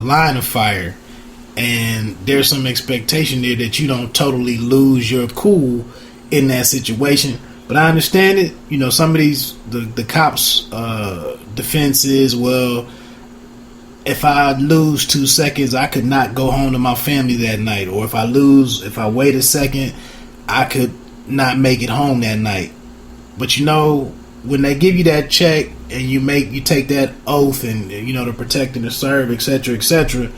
line of fire, and there's some expectation there that you don't totally lose your cool in that situation. But I understand it. You know, some of these the cops' defense is, well, if I lose 2 seconds, I could not go home to my family that night, or if I wait a second, I could not make it home that night. But you know, when they give you that check and you take that oath and, you know, to protect and to serve, etc., etc.,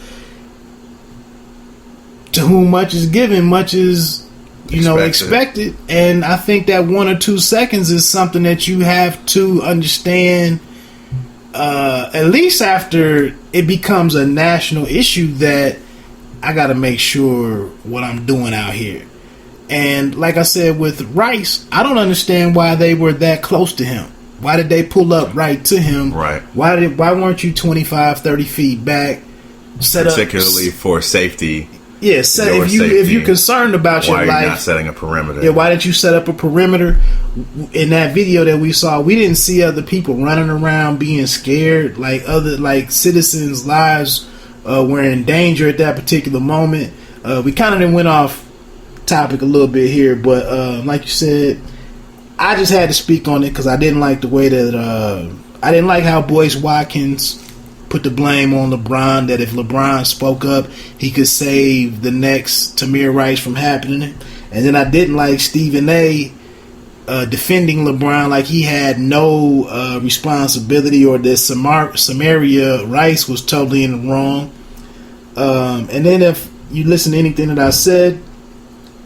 to whom much is given, much is, you know, expected. And I think that 1 or 2 seconds is something that you have to understand, at least after it becomes a national issue, that I got to make sure what I'm doing out here. And like I said with Rice, I don't understand why they were that close to him. Why did they pull up right to him? Right. Why weren't you 25, 30 feet back? Particularly for safety. Yeah, if you're concerned about your life, why are you not setting a perimeter? Yeah, why didn't you set up a perimeter? In that video that we saw, we didn't see other people running around being scared, like citizens' lives were in danger at that particular moment. We kind of went off topic a little bit here, but like you said, I just had to speak on it because I didn't like the way that I didn't like how Boyce Watkins put the blame on LeBron, that if LeBron spoke up, he could save the next Tamir Rice from happening. And then I didn't like Stephen A. Defending LeBron like he had no responsibility, or that Samaria Rice was totally in the wrong. And then if you listen to anything that I said,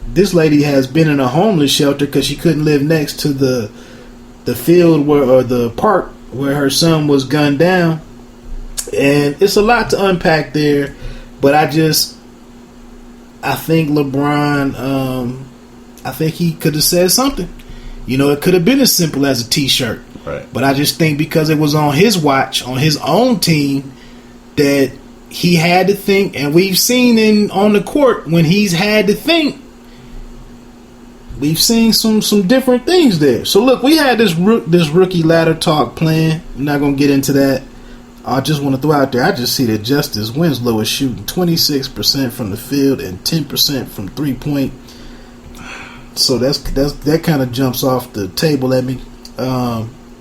this lady has been in a homeless shelter because she couldn't live next to the field or the park where her son was gunned down. And it's a lot to unpack there, but I think LeBron, I think he could have said something. You know, it could have been as simple as a t-shirt. Right. But I just think because it was on his watch, on his own team, that he had to think, and we've seen on the court when he's had to think, we've seen some different things there. So look, we had this rookie ladder talk plan. I'm not going to get into that. I just want to throw out there, I just see that Justice Winslow is shooting 26% from the field and 10% from 3-point. So that kind of jumps off the table at me.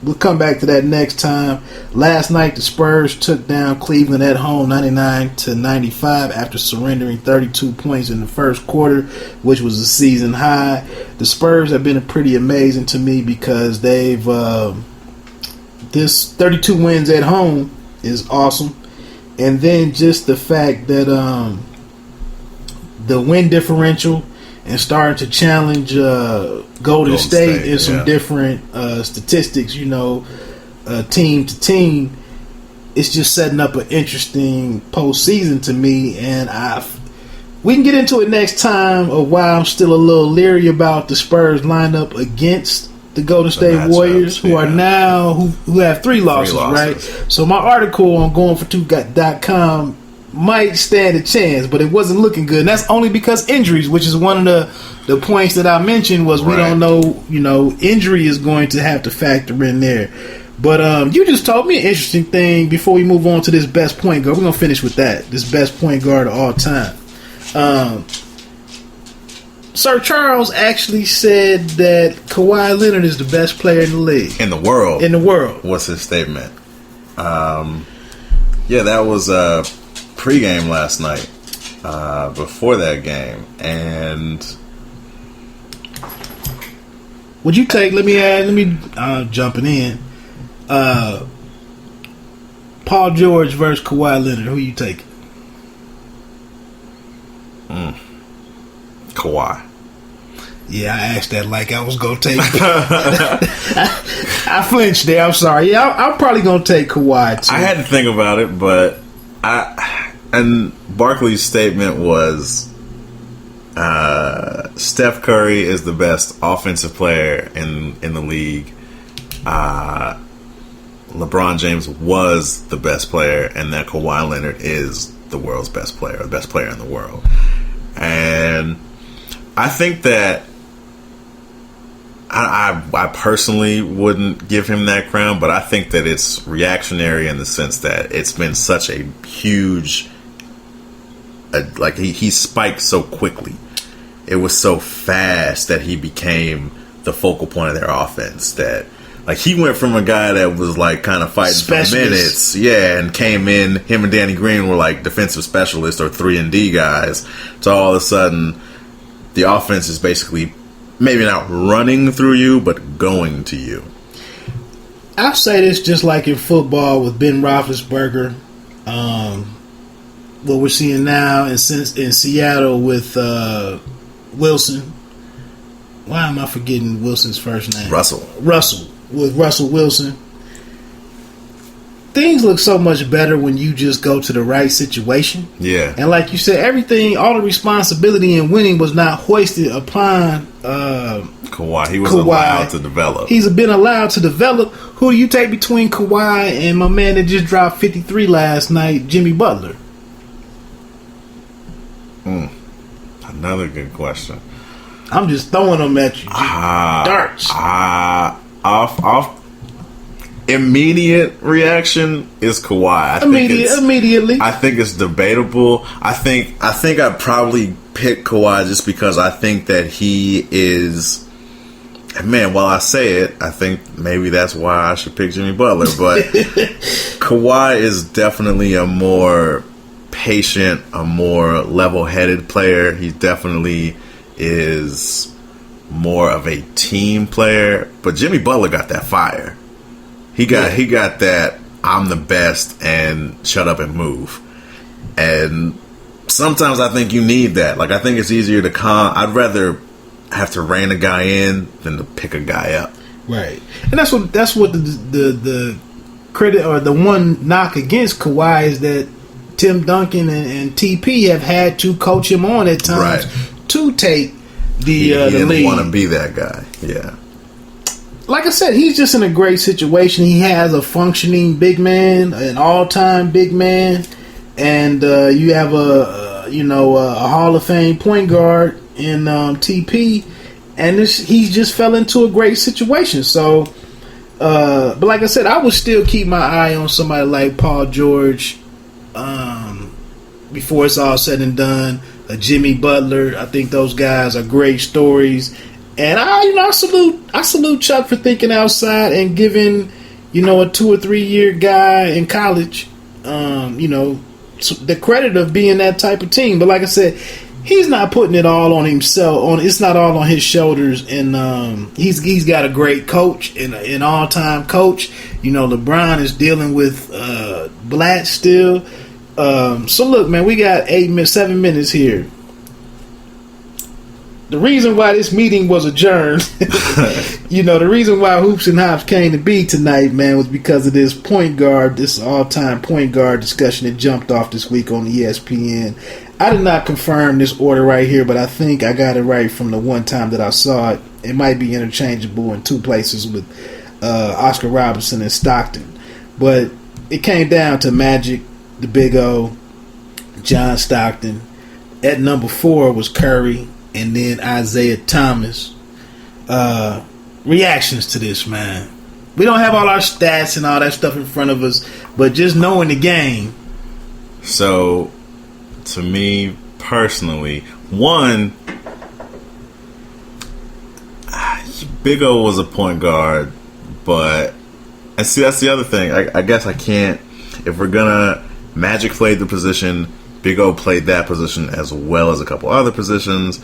We'll come back to that next time. Last night, the Spurs took down Cleveland at home 99-95 after surrendering 32 points in the first quarter, which was a season high. The Spurs have been pretty amazing to me because they've this 32 wins at home is awesome. And then just the fact that the win differential and starting to challenge Golden State in some different statistics, you know, team to team, it's just setting up an interesting postseason to me. And we can get into it next time of why I'm still a little leery about the Spurs lineup against the Golden State Warriors, who are now who have 3 losses, right? So my article on goingfor2.com might stand a chance, but it wasn't looking good. And that's only because injuries, which is one of the points that I mentioned, was we don't know, you know, injury is going to have to factor in there. But you just told me an interesting thing before we move on to this best point guard. We're going to finish with that. This best point guard of all time. Sir Charles actually said that Kawhi Leonard is the best player in the league. In the world. In the world. What's his statement? Yeah, that was pregame last night. Before that game. And would you take, let me jumping in. Paul George versus Kawhi Leonard. Who you taking? Kawhi. Yeah, I asked that like I was going to take I flinched there. I'm sorry. Yeah, I'm probably going to take Kawhi too. I had to think about it, but and Barkley's statement was Steph Curry is the best offensive player in the league. LeBron James was the best player, and that Kawhi Leonard is the world's best player, the best player in the world. And I think that I personally wouldn't give him that crown, but I think that it's reactionary in the sense that it's been such a huge like he spiked so quickly. It was so fast that he became the focal point of their offense. That like he went from a guy that was like kind of fighting for minutes, and came in. Him and Danny Green were like defensive specialists or 3-and-D guys. To all of a sudden, the offense is basically maybe not running through you, but going to you. I'll say this just like in football with Ben Roethlisberger. What we're seeing now in Seattle with Wilson. Why am I forgetting Wilson's first name? Russell. With Russell Wilson. Things look so much better when you just go to the right situation. Yeah. And like you said, everything, all the responsibility in winning was not hoisted upon Kawhi. He was allowed to develop. He's been allowed to develop. Who do you take between Kawhi and my man that just dropped 53 last night, Jimmy Butler? Another good question. I'm just throwing them at you. Darts. Off immediate reaction is Kawhi. Immediately. I think it's debatable. I think I'd probably pick Kawhi just because I think that he is. Man, while I say it, I think maybe that's why I should pick Jimmy Butler. But Kawhi is definitely a more patient, a more level-headed player. He definitely is more of a team player. But Jimmy Butler got that fire. He got that I'm the best and shut up and move. And sometimes I think you need that. Like I think it's easier to I'd rather have to rein a guy in than to pick a guy up. Right. And that's what the credit or the one knock against Kawhi is that Tim Duncan and TP have had to coach him on at times to take the lead. He didn't want to be that guy. Yeah. Like I said, he's just in a great situation. He has a functioning big man, an all-time big man, and you have a Hall of Fame point guard in TP, and he just fell into a great situation. So, but like I said, I would still keep my eye on somebody like Paul George before it's all said and done. Jimmy Butler, I think those guys are great stories. And I salute Chuck for thinking outside and giving, a 2 or 3 year guy in college, the credit of being that type of team. But like I said, he's not putting it all on himself. It's not all on his shoulders. And he's got a great coach and an all time coach. LeBron is dealing with Blatt still. So look, man, we got 7 minutes here. The reason why this meeting was adjourned, the reason why Hoops and Hops came to be tonight, man, was because of this all-time point guard discussion that jumped off this week on ESPN. I did not confirm this order right here, but I think I got it right from the one time that I saw it. It might be interchangeable in two places with Oscar Robertson and Stockton. But it came down to Magic, the Big O, John Stockton. At number 4 was Curry. And then Isiah Thomas. Reactions to this, man. We don't have all our stats and all that stuff in front of us, but just knowing the game. So, to me personally, one, Big O was a point guard, but and see that's the other thing. I guess I can't. If we're gonna Magic played the position, Big O played that position as well as a couple other positions.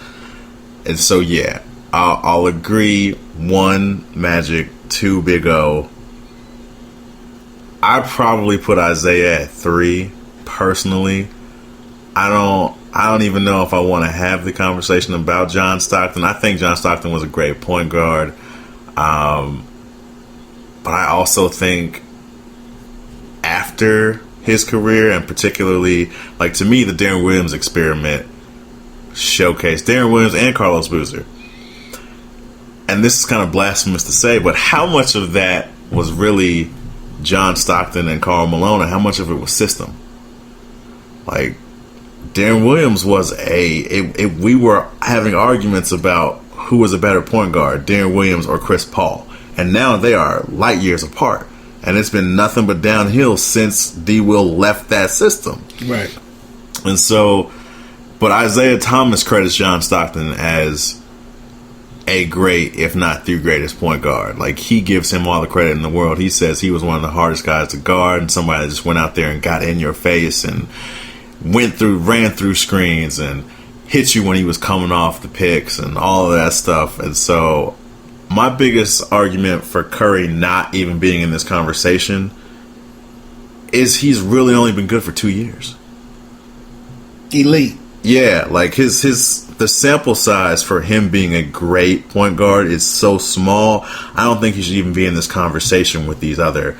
And so, yeah, I'll agree. 1, Magic. 2, Big O. I probably put Isiah at 3, personally. I don't even know if I want to have the conversation about John Stockton. I think John Stockton was a great point guard. But I also think after his career, and particularly, like, to me, the Deron Williams experiment showcased Deron Williams and Carlos Boozer. And this is kind of blasphemous to say, but how much of that was really John Stockton and Karl Malone, and how much of it was system? Like, Deron Williams was we were having arguments about who was a better point guard, Deron Williams or Chris Paul. And now they are light years apart. And it's been nothing but downhill since D. Will left that system. Right. And so But Isiah Thomas credits John Stockton as a great, if not the greatest point guard. Like, he gives him all the credit in the world. He says he was one of the hardest guys to guard, and somebody that just went out there and got in your face and ran through screens and hit you when he was coming off the picks and all of that stuff. And so my biggest argument for Curry not even being in this conversation is he's really only been good for 2 years. Elite. Yeah, like the sample size for him being a great point guard is so small. I don't think he should even be in this conversation with these other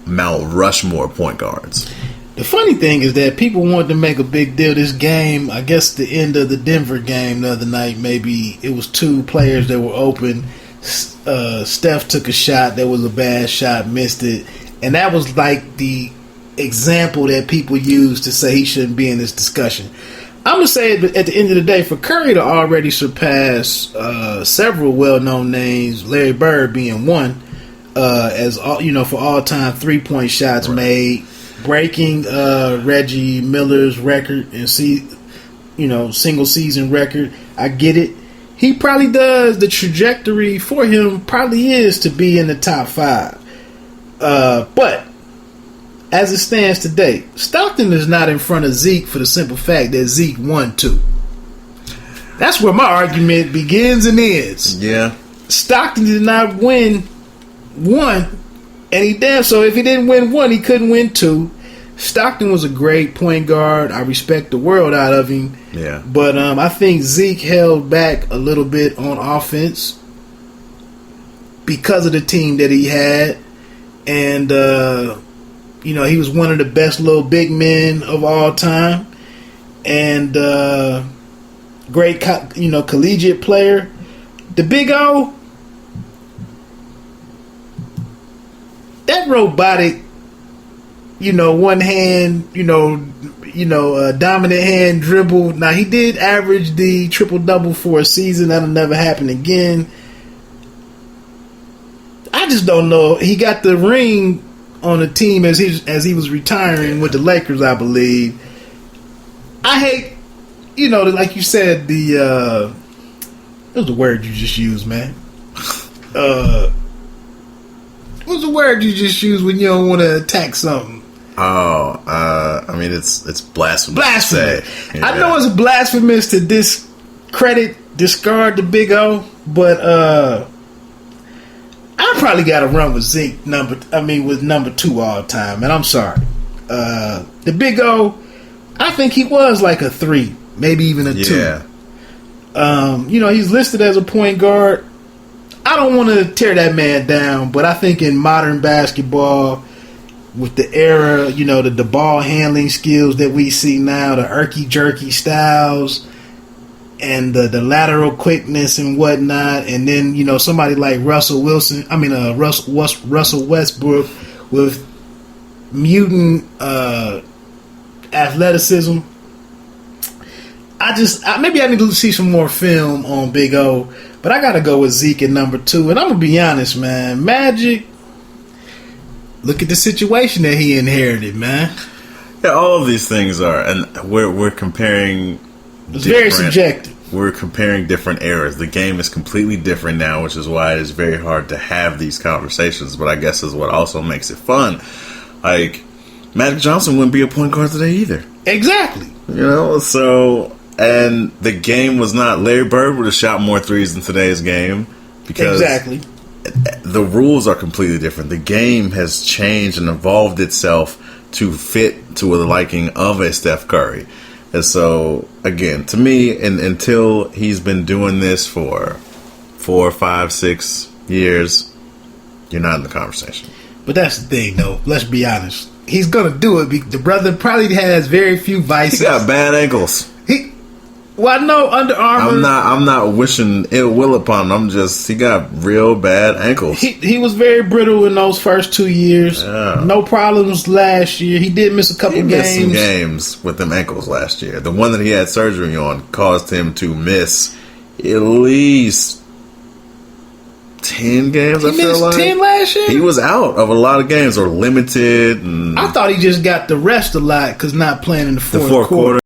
Mount Rushmore point guards. The funny thing is that people wanted to make a big deal. This game, I guess the end of the Denver game the other night, maybe it was 2 players that were open. Steph took a shot that was a bad shot, missed it. And that was like the example that people use to say he shouldn't be in this discussion. I'm going to say at the end of the day, for Curry to already surpass several well-known names, Larry Bird being one, for all-time 3-point shots made, breaking Reggie Miller's record and single season record. I get it. He probably does. The trajectory for him probably is to be in the top 5. But as it stands today, Stockton is not in front of Zeke for the simple fact that Zeke won 2. That's where my argument begins and ends. Yeah. Stockton did not win 1, and he damn so if he didn't win 1, he couldn't win 2. Stockton was a great point guard. I respect the world out of him. Yeah. But I think Zeke held back a little bit on offense because of the team that he had. And, he was one of the best little big men of all time. And great, collegiate player. The Big O, that robotic, one hand, dominant hand dribble. Now, he did average the triple-double for a season. That'll never happen again. I just don't know. He got the ring on the team as he was retiring with the Lakers, I believe. I hate, like you said, what was the word you just used, man? What's the word you just used when you don't want to attack something? Oh, it's blasphemous. Blasphemous. To say. Yeah. I know it's blasphemous to discard the Big O, but I probably got to run with Zeke with number 2 all time, and I'm sorry. The Big O, I think he was like a 3, maybe even a 2. Yeah. He's listed as a point guard. I don't want to tear that man down, but I think in modern basketball, with the era, the ball handling skills that we see now, the irky-jerky styles, and the lateral quickness and whatnot, and then somebody like Russell Westbrook with mutant athleticism. Maybe I need to see some more film on Big O, but I gotta go with Zeke at number 2. And I'm gonna be honest, man, Magic. Look at the situation that he inherited, man. Yeah, all of these things are, and we're comparing. It's very subjective. We're comparing different eras. The game is completely different now, which is why it is very hard to have these conversations. But I guess is what also makes it fun. Like, Magic Johnson wouldn't be a point guard today either. Exactly. And the game was not. Larry Bird would have shot more threes in today's game because exactly. The rules are completely different. The game has changed and evolved itself to fit to the liking of a Steph Curry. And so, again, to me, until he's been doing this for 4, 5, 6 years, you're not in the conversation. But that's the thing, though. Let's be honest. He's going to do it. The brother probably has very few vices. He got bad ankles. Well, I know Under Armour. I'm not wishing ill will upon him. He got real bad ankles. He was very brittle in those first 2 years. Yeah. No problems last year. He did miss a couple games. He missed some games with them ankles last year. The one that he had surgery on caused him to miss at least 10 games, I feel like. 10 last year? He was out of a lot of games or limited. And I thought he just got the rest a lot because not playing in the fourth quarter.